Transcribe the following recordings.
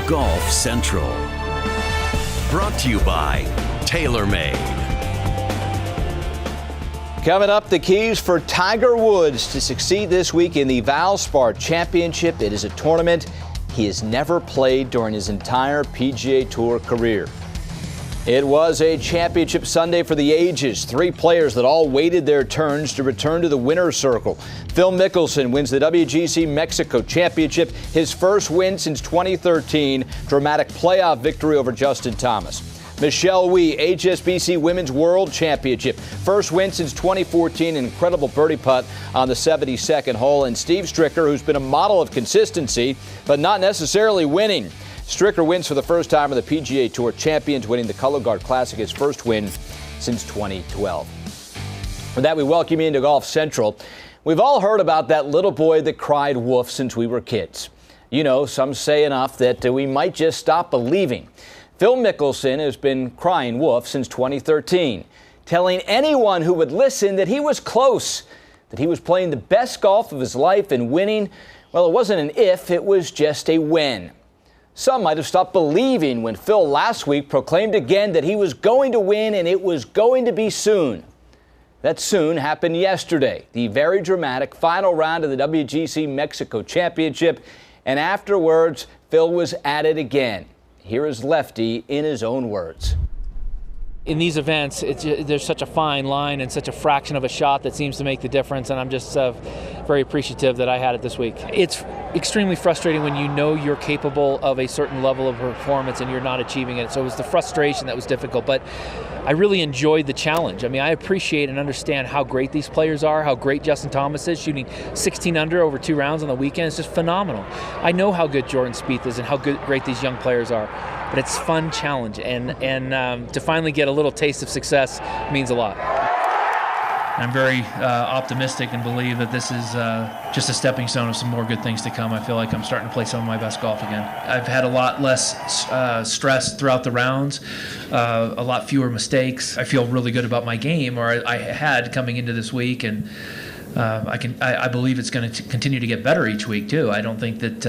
Golf Central. Brought to you by TaylorMade. Coming up, the keys for Tiger Woods to succeed this week in the Valspar Championship. It is a tournament he has never played during his entire PGA Tour career. It was a championship Sunday for the ages. 3 players that all waited their turns to return to the winner's circle. Phil Mickelson wins the WGC Mexico Championship, his first win since 2013. Dramatic playoff victory over Justin Thomas. Michelle Wie, HSBC Women's World Championship. First win since 2014, an incredible birdie putt on the 72nd hole. And Steve Stricker, who's been a model of consistency, but not necessarily winning. Stricker wins for the first time on the PGA Tour. Champions winning the Color Guard Classic, his first win since 2012. With that, we welcome you into Golf Central. We've all heard about that little boy that cried wolf since we were kids. You know, some say enough that we might just stop believing. Phil Mickelson has been crying wolf since 2013, telling anyone who would listen that he was close, that he was playing the best golf of his life and winning. Well, it wasn't an if, it was just a when. Some might have stopped believing when Phil last week proclaimed again that he was going to win and it was going to be soon. That soon happened yesterday, the very dramatic final round of the WGC Mexico Championship, and afterwards, Phil was at it again. Here is Lefty in his own words. In these events, there's such a fine line and such a fraction of a shot that seems to make the difference, and I'm just very appreciative that I had it this week. It's extremely frustrating when you know you're capable of a certain level of performance and you're not achieving it. So it was the frustration that was difficult, but I really enjoyed the challenge. I mean, I appreciate and understand how great these players are, how great Justin Thomas is, shooting 16 under over 2 rounds on the weekend. It's just phenomenal. I know how good Jordan Spieth is and how great these young players are, but it's a fun challenge, and to finally get a little taste of success means a lot. I'm very optimistic and believe that this is just a stepping stone of some more good things to come. I feel like I'm starting to play some of my best golf again. I've had a lot less stress throughout the rounds, a lot fewer mistakes. I feel really good about my game, or I had coming into this week, and I believe it's going to continue to get better each week too. I don't think that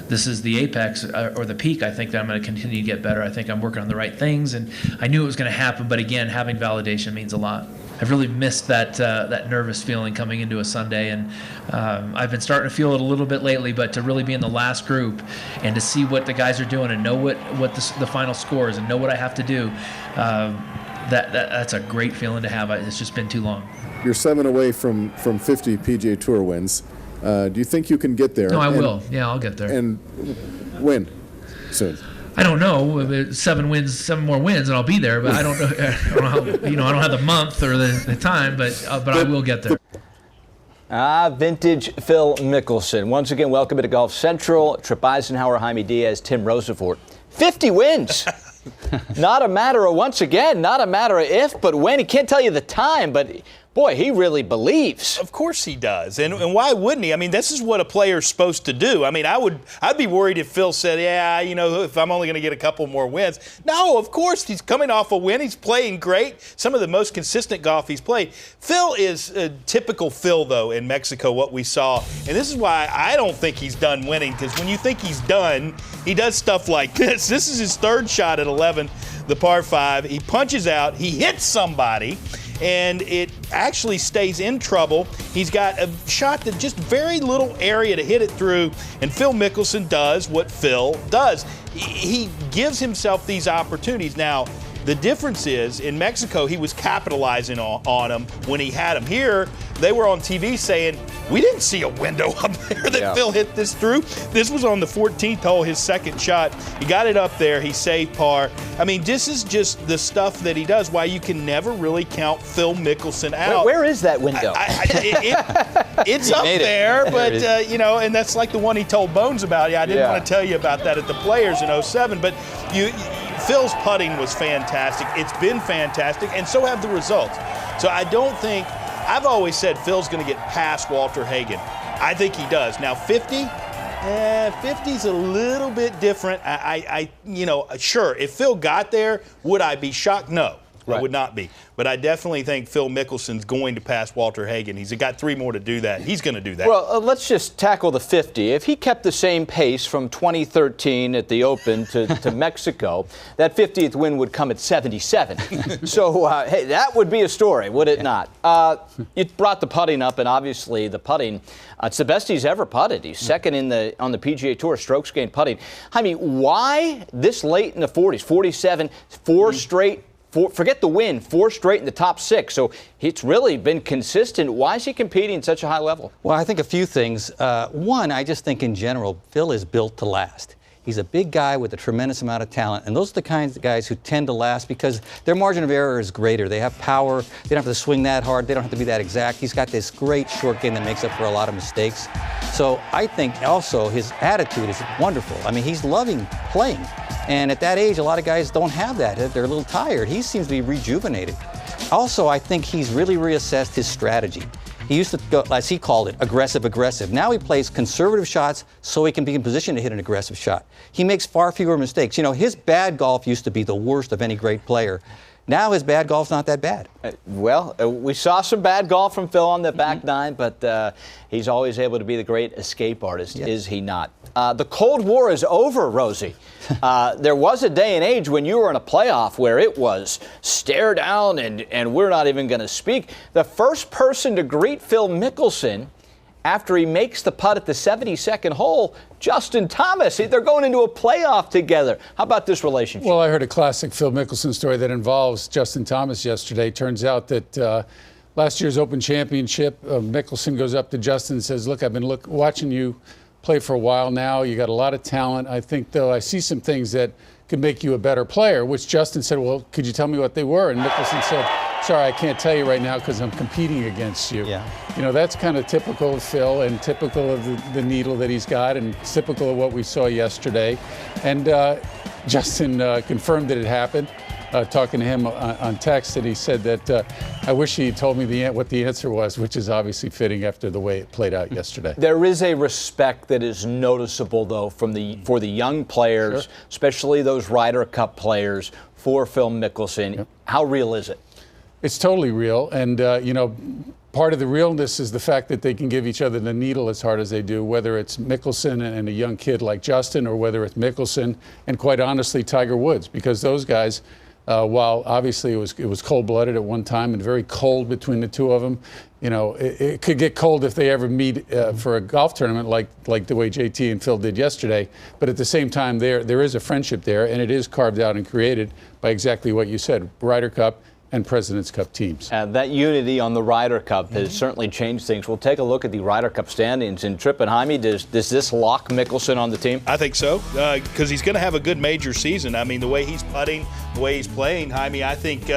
this is the apex or the peak. I think that I'm going to continue to get better. I think I'm working on the right things, and I knew it was going to happen. But again, having validation means a lot. I've really missed that nervous feeling coming into a Sunday, and I've been starting to feel it a little bit lately. But to really be in the last group and to see what the guys are doing and know what the final score is and know what I have to do, that's a great feeling to have. It's just been too long. You're 7 away from 50 PGA Tour wins. Do you think you can get there? No, I will. Yeah, I'll get there. And win soon. I don't know. 7 more wins, and I'll be there. But I don't know. I don't know how, I don't have the month or the time, but I will get there. Vintage Phil Mickelson. Once again, welcome to Golf Central. Trip Eisenhower, Jaime Diaz, Tim Roosevelt. 50 wins. Not a matter of, once again, not a matter of if, but when. He can't tell you the time, but boy, he really believes. Of course he does. And why wouldn't he? I mean, this is what a player's supposed to do. I mean, I'd be worried if Phil said, yeah, you know, if I'm only going to get a couple more wins. No, of course, he's coming off a win. He's playing great. Some of the most consistent golf he's played. Phil is a typical Phil, though, in Mexico, what we saw. And this is why I don't think he's done winning, because when you think he's done, he does stuff like this. This is his 3rd shot at 11, the par 5. He punches out. He hits somebody, and it actually stays in trouble. He's got a shot that just very little area to hit it through, and Phil Mickelson does what Phil does. He gives himself these opportunities. Now, the difference is, in Mexico, he was capitalizing on them when he had them. Here, they were on TV saying, we didn't see a window up there that Phil hit this through. This was on the 14th hole, his 2nd shot. He got it up there. He saved par. I mean, this is just the stuff that he does, why you can never really count Phil Mickelson out. Where is that window? It's up there, but, you know, and that's like the one he told Bones about. Yeah, I didn't want to tell you about that at the Players in 07, but Phil's putting was fantastic. It's been fantastic, and so have the results. So I don't think, I've always said Phil's going to get past Walter Hagen. I think he does. Now 50, 50's a little bit different. You know, sure, if Phil got there, would I be shocked? No. I would not be. But I definitely think Phil Mickelson's going to pass Walter Hagen. He's got 3 more to do that. He's going to do that. Well, let's just tackle the 50. If he kept the same pace from 2013 at the Open to Mexico, that 50th win would come at 77. So, hey, that would be a story, would it not? You brought the putting up, and obviously the putting, it's the best he's ever putted. He's second on the PGA Tour strokes gained putting. I mean, why this late in the 40s, 47, 4 straight? Forget the win, 4 straight in the top 6. So it's really been consistent. Why is he competing at such a high level? Well, I think a few things. One, I just think in general, Phil is built to last. He's a big guy with a tremendous amount of talent, and those are the kinds of guys who tend to last because their margin of error is greater. They have power. They don't have to swing that hard. They don't have to be that exact. He's got this great short game that makes up for a lot of mistakes. So I think also his attitude is wonderful. I mean, he's loving playing. And at that age, a lot of guys don't have that. They're a little tired. He seems to be rejuvenated. Also, I think he's really reassessed his strategy. He used to go, as he called it, aggressive. Now he plays conservative shots so he can be in position to hit an aggressive shot. He makes far fewer mistakes. You know, his bad golf used to be the worst of any great player. Now his bad golf's not that bad. We saw some bad golf from Phil on the back nine, but he's always able to be the great escape artist, is he not? The Cold War is over, Rosie. There was a day and age when you were in a playoff where it was stare down and we're not even going to speak. The first person to greet Phil Mickelson after he makes the putt at the 72nd hole, Justin Thomas. They're going into a playoff together. How about this relationship? Well, I heard a classic Phil Mickelson story that involves Justin Thomas yesterday. Turns out that last year's Open Championship, Mickelson goes up to Justin and says, look, I've been watching you play for a while now. You got a lot of talent. I think, though, I see some things that could make you a better player, which Justin said, well, could you tell me what they were? And Mickelson said, sorry, I can't tell you right now because I'm competing against you. Yeah. You know, that's kind of typical of Phil and typical of the needle that he's got and typical of what we saw yesterday. And Justin confirmed that it happened. Talking to him on text, and he said that I wish he told me what the answer was, which is obviously fitting after the way it played out yesterday. There is a respect that is noticeable, though, for the young players, sure, especially those Ryder Cup players, for Phil Mickelson. Yep. How real is it? It's totally real, and you know, part of the realness is the fact that they can give each other the needle as hard as they do, whether it's Mickelson and a young kid like Justin, or whether it's Mickelson and, quite honestly, Tiger Woods, because those guys. While obviously it was cold-blooded at one time and very cold between the two of them, you know, it could get cold if they ever meet for a golf tournament like the way JT and Phil did yesterday. But at the same time, there is a friendship there, and it is carved out and created by exactly what you said, Ryder Cup and President's Cup teams. That unity on the Ryder Cup has certainly changed things. We'll take a look at the Ryder Cup standings. And Tripp and Jaime, does this lock Mickelson on the team? I think so, because he's going to have a good major season. I mean, the way he's putting, the way he's playing, Jaime, I think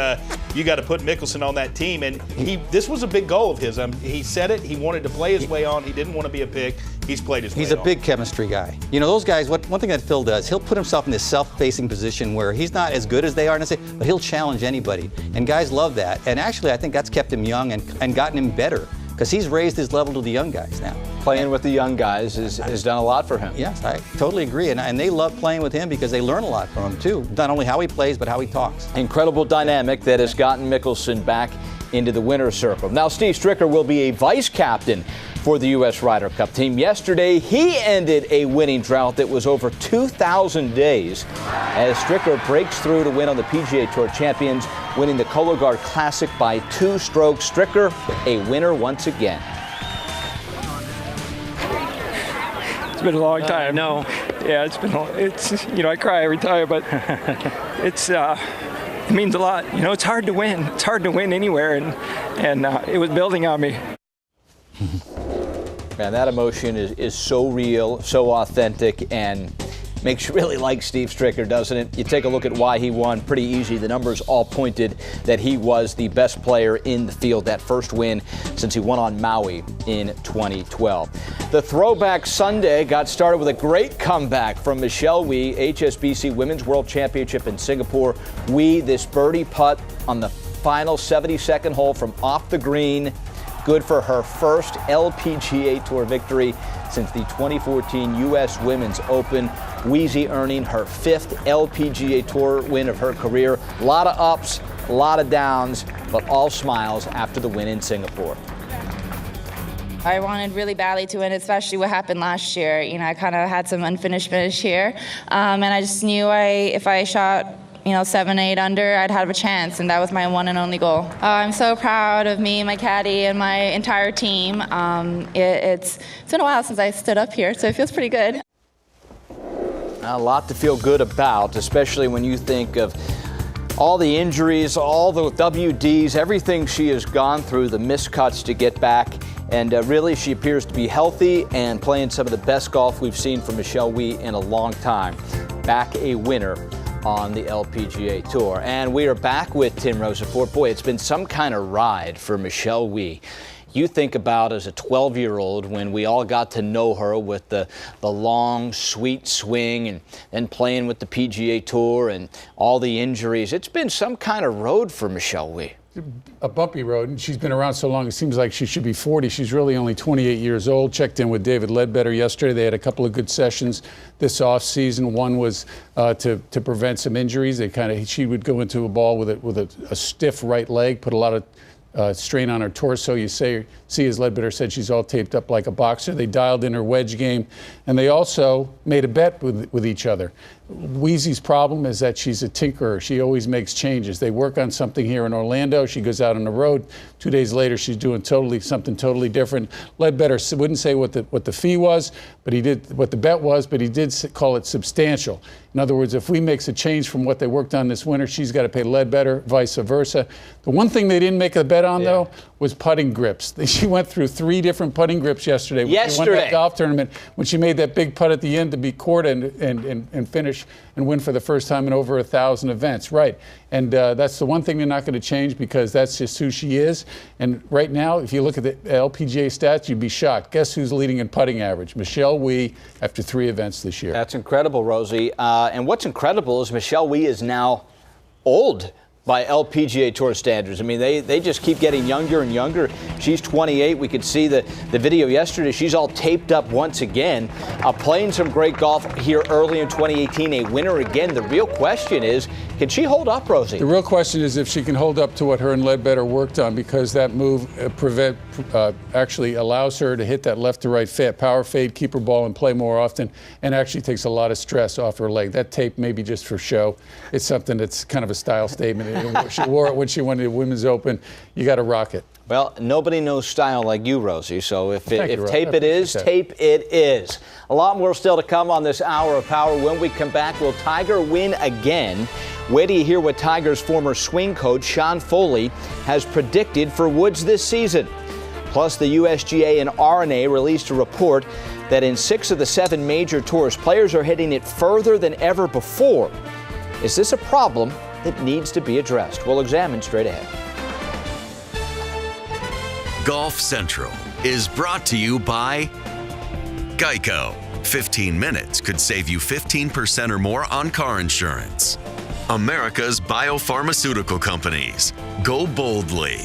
you got to put Mickelson on that team. And this was a big goal of his. He said it. He wanted to play his way on. He didn't want to be a pick. He's played his way on. He's a big chemistry guy. You know, those guys, one thing that Phil does, he'll put himself in this self-facing position where he's not as good as they are, but he'll challenge anybody. And guys love that. And actually, I think that's kept him young and gotten him better, because he's raised his level to the young guys now. Playing with the young guys has done a lot for him. Yes, I totally agree. And they love playing with him because they learn a lot from him, too. Not only how he plays, but how he talks. Incredible dynamic that has gotten Mickelson back into the winner's circle. Now, Steve Stricker will be a vice captain for the U.S. Ryder Cup team. Yesterday, he ended a winning drought that was over 2,000 days as Stricker breaks through to win on the PGA Tour Champions, winning the Cologuard Classic by 2 strokes. Stricker, a winner once again. It's been a long time. No. Yeah, it's you know, I cry every time, but it means a lot. You know, it's hard to win. It's hard to win anywhere, and it was building on me. Man, that emotion is so real, so authentic, and makes you really like Steve Stricker, doesn't it? You take a look at why he won. Pretty easy. The numbers all pointed that he was the best player in the field. That first win since he won on Maui in 2012. The Throwback Sunday got started with a great comeback from Michelle Wie, HSBC Women's World Championship in Singapore. Wie, this birdie putt on the final 72nd hole from off the green. Good for her first LPGA Tour victory since the 2014 U.S. Women's Open. Weezy earning her 5th LPGA Tour win of her career. A lot of ups, a lot of downs, but all smiles after the win in Singapore. I wanted really badly to win, especially what happened last year. You know, I kind of had some unfinished finish here, and I just knew if I shot 7, 8 under, I'd have a chance, and that was my one and only goal. I'm so proud of me, my caddy, and my entire team. It's been a while since I stood up here, so it feels pretty good. A lot to feel good about, especially when you think of all the injuries, all the WDs, everything she has gone through, the miscuts to get back. And really, she appears to be healthy and playing some of the best golf we've seen from Michelle Wie in a long time. Back a winner on the LPGA Tour. And we are back with Tim Rosaport. Boy, it's been some kind of ride for Michelle Wie. You think about as a 12-year-old when we all got to know her with the long, sweet swing and then playing with the PGA Tour and all the injuries. It's been some kind of road for Michelle Wie. A bumpy road, and she's been around so long, it seems like she should be 40. She's really only 28 years old. Checked in with David Ledbetter yesterday. They had a couple of good sessions this off-season. One was to prevent some injuries. She would go into a ball with a stiff right leg, put a lot of strain on her torso. You see, as Ledbetter said, she's all taped up like a boxer. They dialed in her wedge game, and they also made a bet with each other. Wheezy's problem is that she's a tinkerer. She always makes changes. They work on something here in Orlando. She goes out on the road. 2 days later, she's doing something totally different. Ledbetter wouldn't say what the fee was, but he did what the bet was, but he did call it substantial. In other words, if we makes a change from what they worked on this winter, she's got to pay Ledbetter, vice versa. The one thing they didn't make a bet on, though, was putting grips. She went through 3 different putting grips yesterday. She won that golf tournament when she made that big putt at the end to beat Korda and finish and win for the first time in over 1,000 events. Right. And that's the one thing they're not going to change because that's just who she is. And right now, if you look at the LPGA stats, you'd be shocked. Guess who's leading in putting average? Michelle Wie after 3 events this year. That's incredible, Rosie. And what's incredible is Michelle Wie is now old by LPGA Tour standards. I mean, they just keep getting younger and younger. She's 28. We could see the video yesterday. She's all taped up once again, playing some great golf here early in 2018, a winner again. The real question is, can she hold up, Rosie? The real question is if she can hold up to what her and Ledbetter worked on, because that move actually allows her to hit that left to right power fade, keep her ball in play more often, and actually takes a lot of stress off her leg. That tape may be just for show. It's something that's kind of a style statement. She wore it when she won the Women's Open. You got to rock it. Well, nobody knows style like you, Rosie, so if tape it is, tape it is. A lot more still to come on this hour of power. When we come back, will Tiger win again? Wait till you hear what Tiger's former swing coach, Sean Foley, has predicted for Woods this season. Plus, the USGA and R&A released a report that in 6 of the 7 major tours, players are hitting it further than ever before. Is this a problem that needs to be addressed? We'll examine straight ahead. Golf Central is brought to you by Geico. 15 minutes could save you 15% or more on car insurance. America's biopharmaceutical companies. Go boldly.